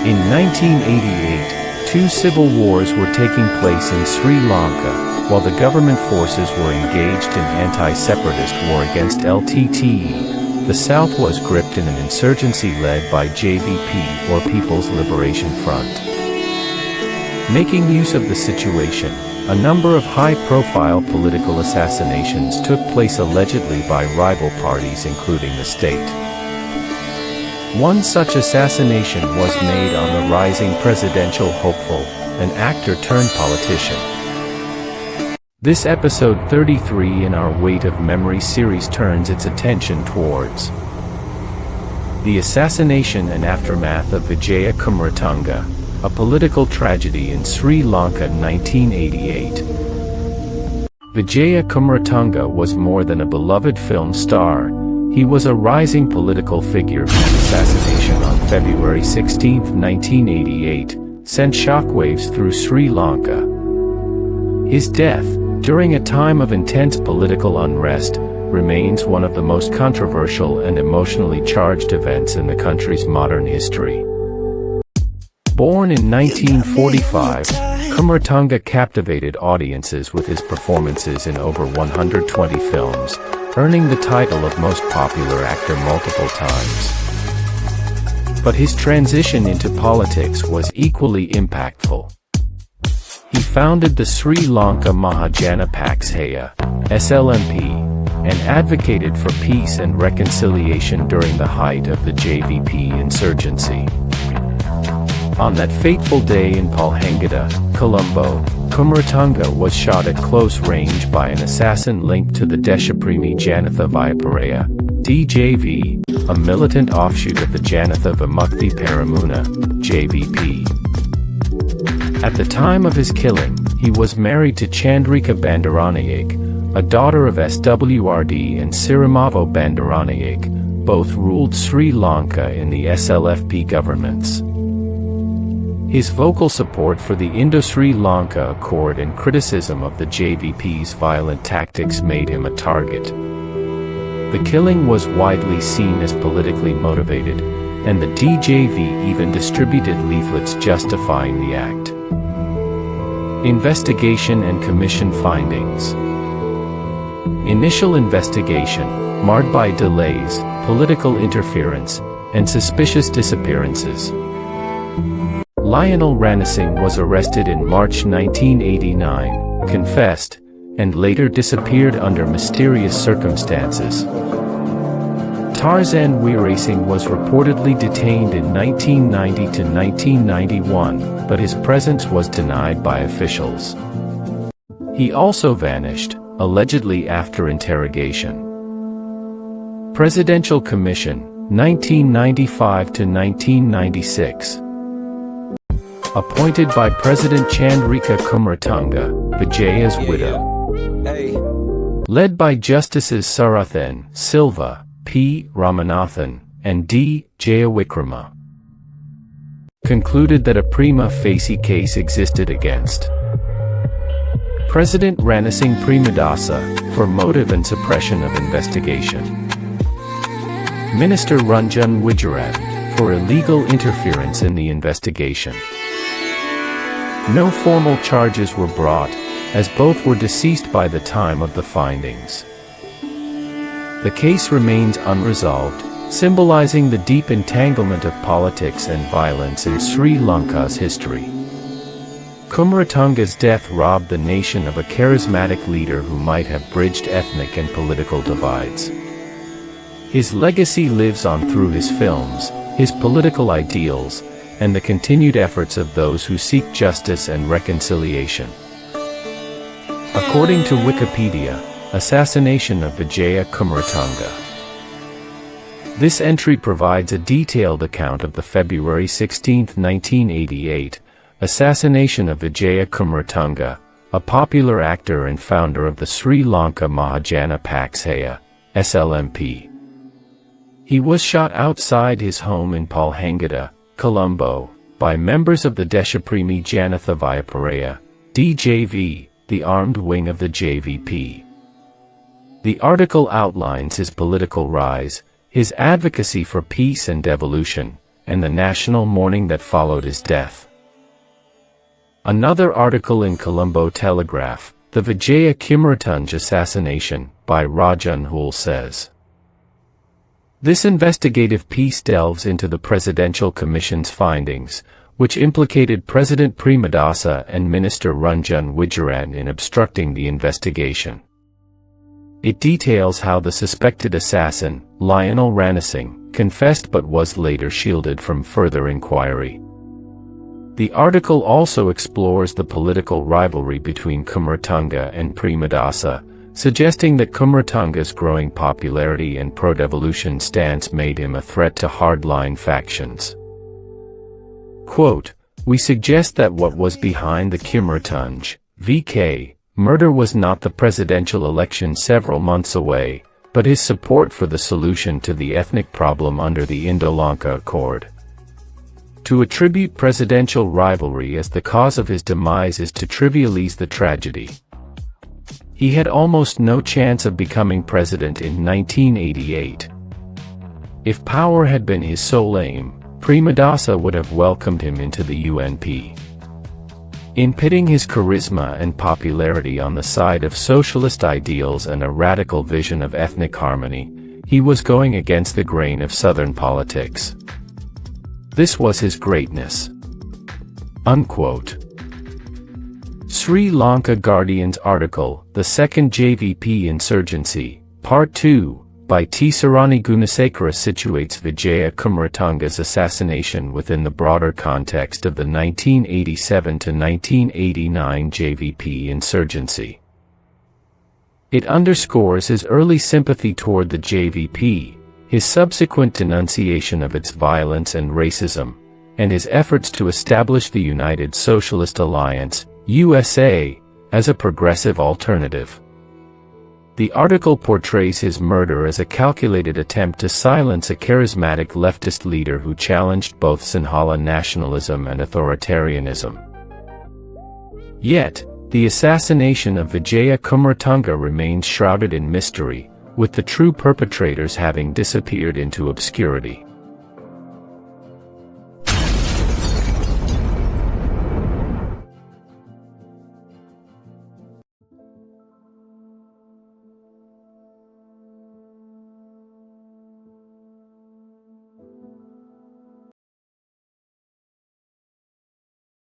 In 1988, two civil wars were taking place in Sri Lanka, while the government forces were engaged in anti-separatist war against LTTE. The South was gripped in an insurgency led by JVP, or People's Liberation Front. Making use of the situation, a number of high-profile political assassinations took place allegedly by rival parties including the state. One such assassination was made on the rising presidential hopeful, an actor turned politician. This episode 33 in our Weight of Memory series turns its attention towards the assassination and aftermath of Vijaya Kumaratunga, a political tragedy in Sri Lanka 1988. Vijaya Kumaratunga was more than a beloved film star. He was a rising political figure whose assassination on February 16, 1988, sent shockwaves through Sri Lanka. His death, during a time of intense political unrest, remains one of the most controversial and emotionally charged events in the country's modern history. Born in 1945, Kumaratunga captivated audiences with his performances in over 120 films, earning the title of most popular actor multiple times. But his transition into politics was equally impactful. He founded the Sri Lanka Mahajana Paksaya, SLMP, and advocated for peace and reconciliation during the height of the JVP insurgency. On that fateful day in Palhangada, Colombo, Kumaratunga was shot at close range by an assassin linked to the Deshapremi Janatha Viparaya, DJV, a militant offshoot of the Janatha Vimukthi Peramuna, JVP. At the time of his killing, he was married to Chandrika Bandaranaike, a daughter of SWRD and Sirimavo Bandaranaike, both ruled Sri Lanka in the SLFP governments. His vocal support for the Indo-Sri Lanka Accord and criticism of the JVP's violent tactics made him a target. The killing was widely seen as politically motivated, and the DJV even distributed leaflets justifying the act. Investigation and Commission findings. Initial investigation, marred by delays, political interference, and suspicious disappearances. Lionel Ranasinghe was arrested in March 1989, confessed, and later disappeared under mysterious circumstances. Tarzan Weerasinghe was reportedly detained in 1990 to 1991, but his presence was denied by officials. He also vanished, allegedly after interrogation. Presidential Commission, 1995 to 1996. Appointed by President Chandrika Kumaratunga, Vijaya's widow. Led by Justices Sarathan Silva, P. Ramanathan, and D. Jayawikrama. Concluded that a prima facie case existed against President Ranasinghe Premadasa for motive and suppression of investigation. Minister Ranjan Wijayan for illegal interference in the investigation. No formal charges were brought, as both were deceased by the time of the findings. The case remains unresolved, symbolizing the deep entanglement of politics and violence in Sri Lanka's history. Kumaratunga's death robbed the nation of a charismatic leader who might have bridged ethnic and political divides. His legacy lives on through his films, his political ideals, and the continued efforts of those who seek justice and reconciliation. According to Wikipedia, Assassination of Vijaya Kumaratunga. This entry provides a detailed account of the February 16, 1988, assassination of Vijaya Kumaratunga, a popular actor and founder of the Sri Lanka Mahajana Paksaya, SLMP. He was shot outside his home in Palhangada, Colombo, by members of the Deshapremi Janatha Viparaya, DJV, the armed wing of the JVP. The article outlines his political rise, his advocacy for peace and devolution, and the national mourning that followed his death. Another article in Colombo Telegraph, The Vijaya Kumaratunga Assassination, by Rajan Hul says, this investigative piece delves into the Presidential Commission's findings, which implicated President Premadasa and Minister Ranjan Wijayan in obstructing the investigation. It details how the suspected assassin, Lionel Ranasinghe, confessed but was later shielded from further inquiry. The article also explores the political rivalry between Kumaratunga and Premadasa, suggesting that Kumaratunga's growing popularity and pro-devolution stance made him a threat to hardline factions. Quote, we suggest that what was behind the Kumaratunga VK murder was not the presidential election several months away, but his support for the solution to the ethnic problem under the Indo-Lanka Accord. To attribute presidential rivalry as the cause of his demise is to trivialize the tragedy. He had almost no chance of becoming president in 1988. If power had been his sole aim, Premadasa would have welcomed him into the UNP. In pitting his charisma and popularity on the side of socialist ideals and a radical vision of ethnic harmony, he was going against the grain of Southern politics. This was his greatness. Unquote. Sri Lanka Guardian's article, The Second JVP Insurgency, Part 2, by T. Sarani Gunasekara situates Vijaya Kumaratunga's assassination within the broader context of the 1987 to 1989 JVP insurgency. It underscores his early sympathy toward the JVP, his subsequent denunciation of its violence and racism, and his efforts to establish the United Socialist Alliance, USA, as a progressive alternative. The article portrays his murder as a calculated attempt to silence a charismatic leftist leader who challenged both Sinhala nationalism and authoritarianism. Yet, the assassination of Vijaya Kumaratunga remains shrouded in mystery, with the true perpetrators having disappeared into obscurity.